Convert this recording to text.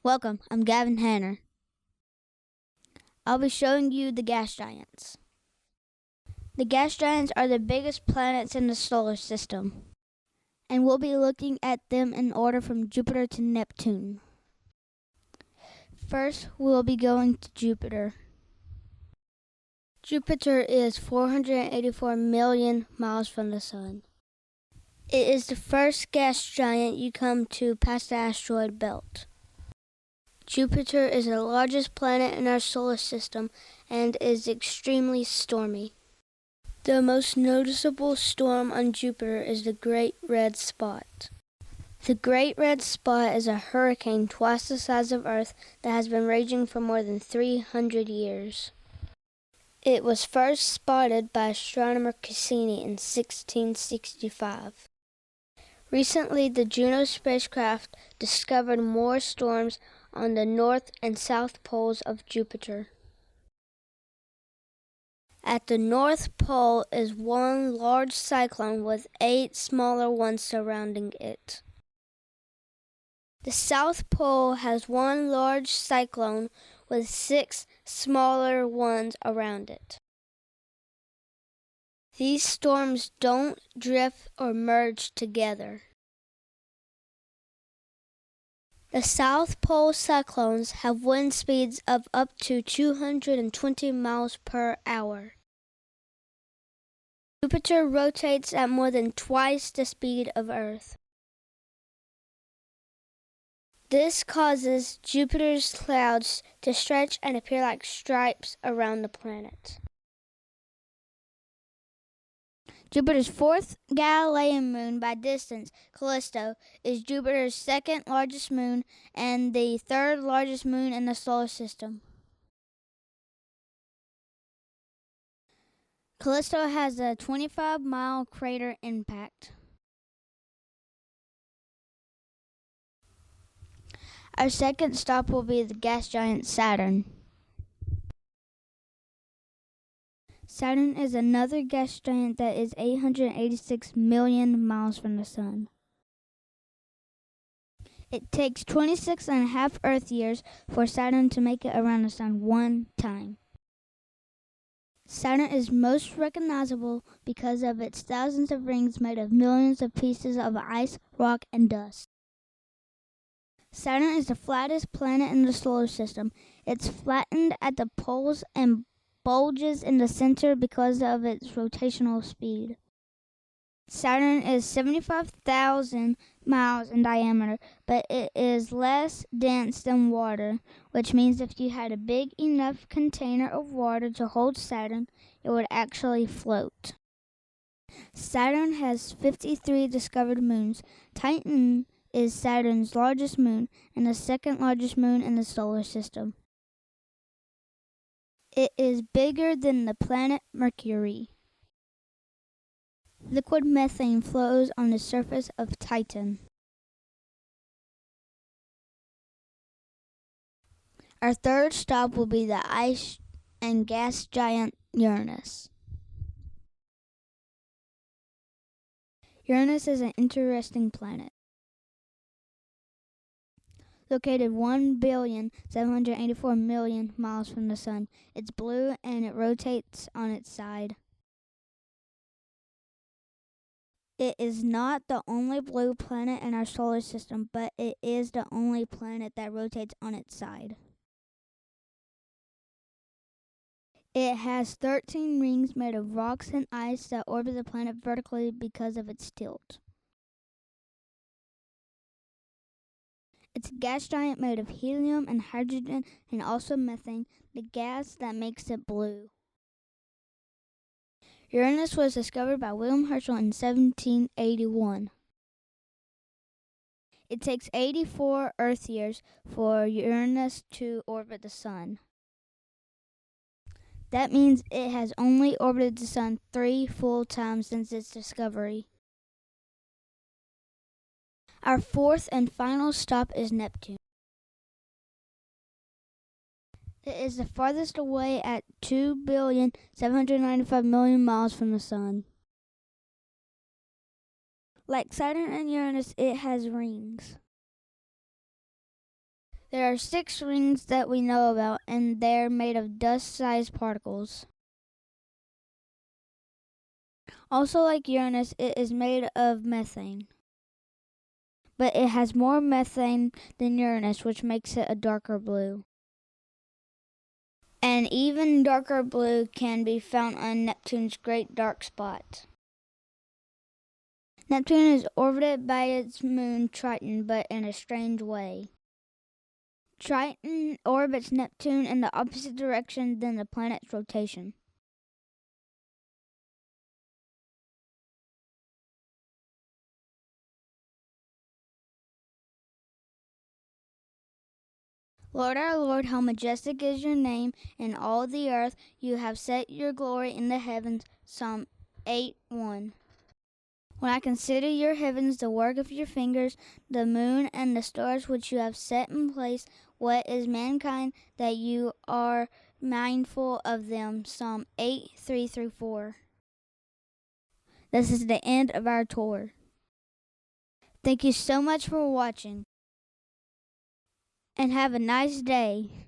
Welcome, I'm Gavin Hanner. I'll be showing you the gas giants. The gas giants are the biggest planets in the solar system, and we'll be looking at them in order from Jupiter to Neptune. First, we'll be going to Jupiter. Jupiter is 484 million miles from the Sun. It is the first gas giant you come to past the asteroid belt. Jupiter is the largest planet in our solar system and is extremely stormy. The most noticeable storm on Jupiter is the Great Red Spot. The Great Red Spot is a hurricane twice the size of Earth that has been raging for more than 300 years. It was first spotted by astronomer Cassini in 1665. Recently, the Juno spacecraft discovered more storms on the north and south poles of Jupiter. At the North Pole is one large cyclone with 8 smaller ones surrounding it. The South Pole has one large cyclone with 6 smaller ones around it. These storms don't drift or merge together. The South Pole cyclones have wind speeds of up to 220 miles per hour. Jupiter rotates at more than twice the speed of Earth. This causes Jupiter's clouds to stretch and appear like stripes around the planet. Jupiter's fourth Galilean moon by distance, Callisto, is Jupiter's second largest moon and the third largest moon in the solar system. Callisto has a 25-mile crater impact. Our second stop will be the gas giant Saturn. Saturn is another gas giant that is 886 million miles from the Sun. It takes 26.5 Earth years for Saturn to make it around the Sun one time. Saturn is most recognizable because of its thousands of rings made of millions of pieces of ice, rock, and dust. Saturn is the flattest planet in the solar system. It's flattened at the poles and bulges in the center because of its rotational speed. Saturn is 75,000 miles in diameter, but it is less dense than water, which means if you had a big enough container of water to hold Saturn, it would actually float. Saturn has 53 discovered moons. Titan is Saturn's largest moon and the second largest moon in the solar system. It is bigger than the planet Mercury. Liquid methane flows on the surface of Titan. Our third stop will be the ice and gas giant Uranus. Uranus is an interesting planet. Located 1,784 million miles from the Sun. It's blue and it rotates on its side. It is not the only blue planet in our solar system, but it is the only planet that rotates on its side. It has 13 rings made of rocks and ice that orbit the planet vertically because of its tilt. It's a gas giant made of helium and hydrogen and also methane, the gas that makes it blue. Uranus was discovered by William Herschel in 1781. It takes 84 Earth years for Uranus to orbit the Sun. That means it has only orbited the Sun 3 full times since its discovery. Our fourth and final stop is Neptune. It is the farthest away at 2,795 million miles from the Sun. Like Saturn and Uranus, it has rings. There are 6 rings that we know about, and they're made of dust-sized particles. Also, like Uranus, it is made of methane. But it has more methane than Uranus, which makes it a darker blue. An even darker blue can be found on Neptune's great dark spot. Neptune is orbited by its moon Triton, but in a strange way. Triton orbits Neptune in the opposite direction than the planet's rotation. Lord our Lord, how majestic is your name in all the earth. You have set your glory in the heavens. Psalm 8:1. When I consider your heavens, the work of your fingers, the moon and the stars which you have set in place, what is mankind that you are mindful of them? Psalm 8:3-4. This is the end of our tour. Thank you so much for watching, and have a nice day.